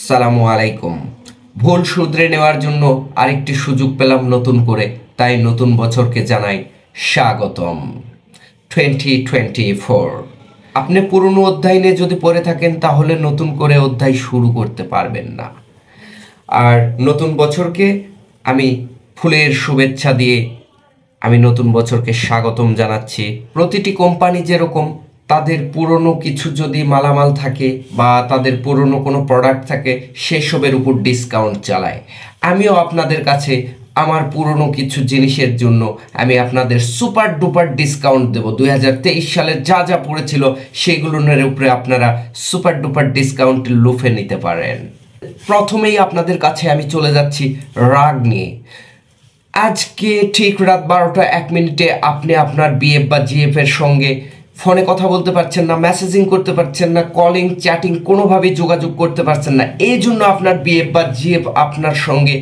সালামু আলাইকুম। ভুল শুধরে নেওয়ার জন্য আরেকটি সুযোগ পেলাম নতুন করে, তাই নতুন বছরকে জানাই স্বাগতম 2024। আপনি পুরনো অধ্যায় নিয়ে যদি পড়ে থাকেন তাহলে নতুন করে অধ্যায় শুরু করতে পারবেন না। আর নতুন বছরকে আমি ফুলের শুভেচ্ছা দিয়ে আমি নতুন বছরকে স্বাগতম জানাচ্ছি। প্রতিটি কোম্পানি যেরকম তাদের পুরনো কিছু যদি মালামাল থাকে বা তাদের পুরনো কোনো প্রোডাক্ট থাকে সেসবের উপর ডিসকাউন্ট চালায়, আমিও আপনাদের কাছে আমার পুরনো কিছু জিনিসের জন্য আমি আপনাদের সুপার ডুপার ডিসকাউন্ট দেবো। 2023 সালে যা যা পড়েছিল সেগুলোর উপরে আপনারা সুপার ডুপার ডিসকাউন্ট লুফে নিতে পারেন। প্রথমেই আপনাদের কাছে আমি চলে যাচ্ছি রাগ নিয়ে। আজকে ঠিক রাত 12টা 1 মিনিটে আপনি আপনার বিএফ বা জিএফ এর সঙ্গে ফোনে কথা বলতে পারছেন না, মেসেজিং করতে পারছেন না, কলিং চ্যাটিং কোনোভাবেই যোগাযোগ করতে পারছেন না। এই জন্য আপনার বিএফ বা জিএফ আপনার সঙ্গে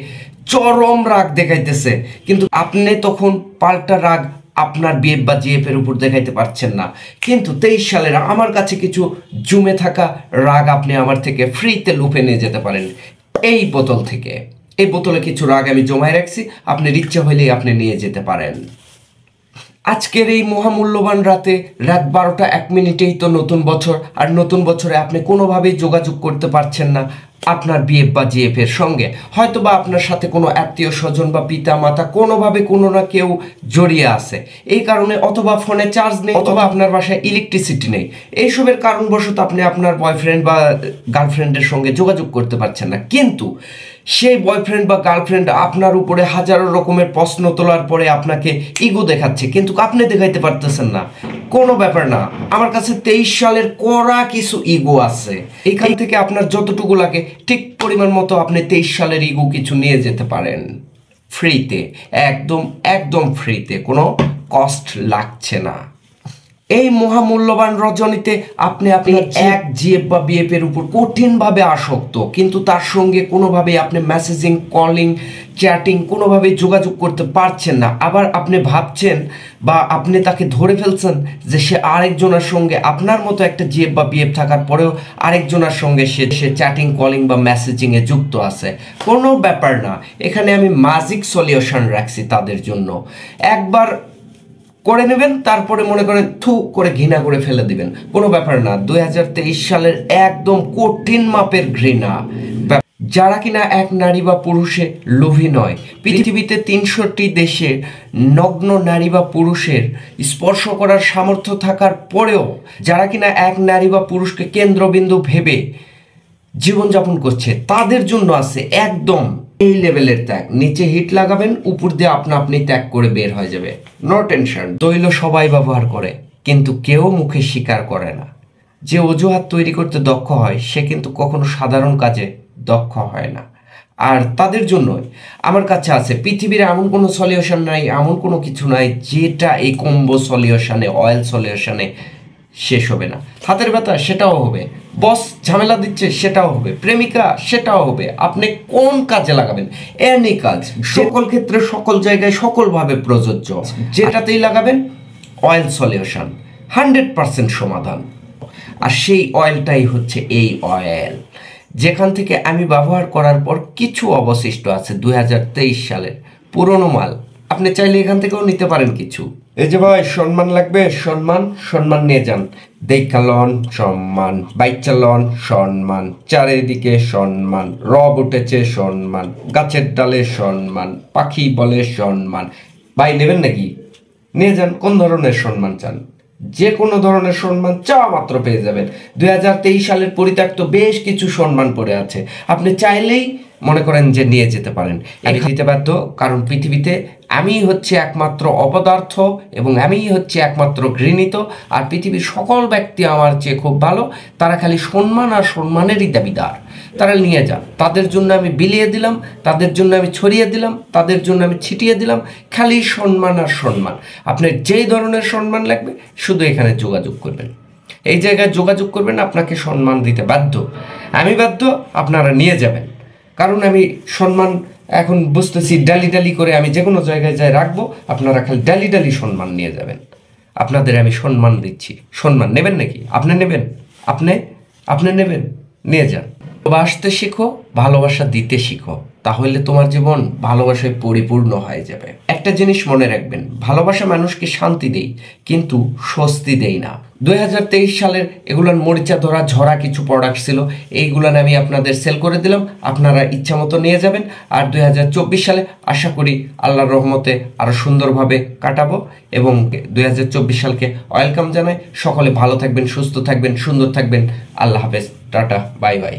চরম রাগ দেখাইতেছে, কিন্তু আপনি তখন পাল্টা রাগ আপনার বিএফ বা জিএফ এর উপর দেখাইতে পারছেন না। কিন্তু 23 সালের আমার কাছে কিছু জমে থাকা রাগ আপনি আমার থেকে ফ্রিতে লুপে নিয়ে যেতে পারেন এই বোতল থেকে। এই বোতলে কিছু রাগ আমি জমায় রাখছি, আপনার ইচ্ছা হইলেই আপনি নিয়ে যেতে পারেন। আজকের এই মহামূল্যবান রাতে রাত 12টা 1 মিনিটেই তো নতুন বছর, আর নতুন বছরে আপনি কোনোভাবেই যোগাযোগ করতে পারছেন না আপনার বিএফ বা জিএফ এর সঙ্গে। হয়তো বা আপনার সাথে কোনো আত্মীয় স্বজন বা পিতা মাতা কোনোভাবে কোনো না কেউ জড়িয়ে আছে, এই কারণে অথবা ফোনে চার্জ নেই, অথবা আপনার বাসায় ইলেকট্রিসিটি নেই। এইসবের কারণবশত আপনি আপনার বয়ফ্রেন্ড বা গার্লফ্রেন্ডের সঙ্গে যোগাযোগ করতে পারছেন না। কিন্তু সেই বয়ফ্রেন্ড বা গার্লফ্রেন্ড আপনার উপরে হাজারো রকমের প্রশ্ন তোলার পরে আপনাকে ইগো দেখাচ্ছে, কিন্তু আপনি দেখাইতে পারতেছেন না। কোনো ব্যাপার না, আমার কাছে 23 সালের কড়া কিছু ইগো আছে। এখান থেকে আপনার যতটুকু লাগে ঠিক পরিমাণ মতো আপনি 23 সালের ইগো কিছু নিয়ে যেতে পারেন ফ্রিতে, একদম একদম ফ্রিতে, কোনো কস্ট লাগছে না। এই মহামূল্যবান রজনীতে আপনি এক জিএফ বা বিএফ এর উপর কঠিনভাবে আসক্ত, কিন্তু তার সঙ্গে কোনোভাবেই আপনি মেসেজিং, কলিং, চ্যাটিং কোনোভাবেই যোগাযোগ করতে পারছেন না। আবার আপনি ভাবছেন বা আপনি তাকে ধরে ফেলছেন যে সে আরেকজনের সঙ্গে আপনার মতো একটা জিএফ বা বিএফ থাকার পরেও আরেকজনের সঙ্গে সে চ্যাটিং, কলিং বা মেসেজিংয়ে যুক্ত আছে। কোনো ব্যাপার না, এখানে আমি ম্যাজিক সলিউশন রাখছি তাদের জন্য। একবার করে নেবেন, তারপরে মনে করেন থু করে ঘৃণা করে ফেলে দিবেন, কোনো ব্যাপার না। 2023 সালের একদম কঠিন মাপের ঘৃণা, যারা কিনা এক নারী বা পুরুষে লোভী নয়। পৃথিবীতে 300টি দেশে নগ্ন নারী বা পুরুষের স্পর্শ করার সামর্থ্য থাকার পরেও যারা কিনা এক নারী বা পুরুষকে কেন্দ্রবিন্দু ভেবে জীবনযাপন করছে, তাদের জন্য আছে একদম এই লেভেলের ত্যাগ। নিচে হিট লাগাবেন, উপর দিয়ে আপনি ত্যাগ করে বের হয়ে যাবে, নো টেনশন। তৈল সবাই ব্যবহার করে, কিন্তু কেউ মুখে স্বীকার করে না। যে অজুহাত তৈরি করতে দক্ষ হয় সে কিন্তু কখনো সাধারণ কাজে দক্ষ হয় না। আর তাদের জন্যই আমার কাছে আছে পৃথিবীর এমন কোনো সলিউশন নাই, এমন কোনো কিছু নাই যেটা এই কম্বো সলিউশনে, অয়েল সলিউশনে শেষ হবে না। হাতের ব্যথা সেটাও হবে, বস ঝামেলা দিচ্ছে সেটাও হবে, প্রেমিকা সেটাও হবে। আপনি কোন কাজে লাগাবেন, এনি কাজ, সকল ক্ষেত্রে, সকল জায়গায়, সকলভাবে প্রযোজ্য। যেটাতেই লাগাবেন অয়েল সলিউশন 100% সমাধান। আর সেই অয়েলটাই হচ্ছে এই অয়েল, যেখান থেকে আমি ব্যবহার করার পর কিছু অবশিষ্ট আছে 2023 সালের পুরনো মাল। আপনি চাইলে এখান থেকেও নিতে পারেন কিছু। এই যে ভাই সম্মান লাগবে, সম্মান, সম্মান নিয়ে যান। দেখা লন সম্মান, বাইচা লন সম্মান, চারিদিকে সম্মান, রব উঠেছে সম্মান, গাছের ডালে সম্মান, পাখি বলে সম্মান। ভাই নেবেন নাকি? নিয়ে যান। কোন ধরনের সম্মান চান? যে কোনো ধরনের সম্মান চাওয়া মাত্র পেয়ে যাবেন। 2023 সালের পরিত্যক্ত বেশ কিছু সম্মান পড়ে আছে, আপনি চাইলেই মনে করেন যে নিয়ে যেতে পারেন। আমি দিতে বাধ্য, কারণ পৃথিবীতে আমি হচ্ছে একমাত্র অপদার্থ এবং আমিই হচ্ছে একমাত্র ঘৃণিত। আর পৃথিবীর সকল ব্যক্তি আমার চেয়ে খুব ভালো, তারা খালি সম্মান আর সম্মানেরই দাবিদার। তারা নিয়ে যান, তাদের জন্য আমি বিলিয়ে দিলাম, তাদের জন্য আমি ছড়িয়ে দিলাম, তাদের জন্য আমি ছিটিয়ে দিলাম খালি সম্মান আর সম্মান। আপনার যেই ধরনের সম্মান লাগবে শুধু এখানে যোগাযোগ করবেন, এই জায়গায় যোগাযোগ করবেন, আপনাকে সম্মান দিতে বাধ্য। আমি বাধ্য, আপনারা নিয়ে যাবেন। কারণ আমি সম্মান এখন বুঝতেছি ডালি ডালি করে আমি যে কোনো জায়গায় যাই রাখবো, আপনারা খালি ডালি ডালি সম্মান নিয়ে যাবেন। আপনাদের আমি সম্মান দিচ্ছি। সম্মান নেবেন নাকি? আপনি নেবেন? আপনি নেবেন? নিয়ে যান। ভালোবাসতে শিখো, ভালোবাসা দিতে শিখো, তাহলে তোমার জীবন ভালোবাসায় পরিপূর্ণ হয়ে যাবে। একটা জিনিস মনে রাখবেন, ভালোবাসা মানুষকে শান্তি দেয় কিন্তু স্বস্তি দেয় না। 2023 সালের এগুলার মরিচা ধরা ঝরা কিছু প্রোডাক্ট ছিল, এইগুলান আমি আপনাদের সেল করে দিলাম, আপনারা ইচ্ছা মতো নিয়ে যাবেন। আর 2024 সালে আশা করি আল্লাহর রহমতে আরো সুন্দরভাবে কাটাবো এবং 2024 সালকে ওয়েলকাম জানাই। সকলে ভালো থাকবেন, সুস্থ থাকবেন, সুন্দর থাকবেন। আল্লাহ হাফেজ, টাটা, বাই বাই।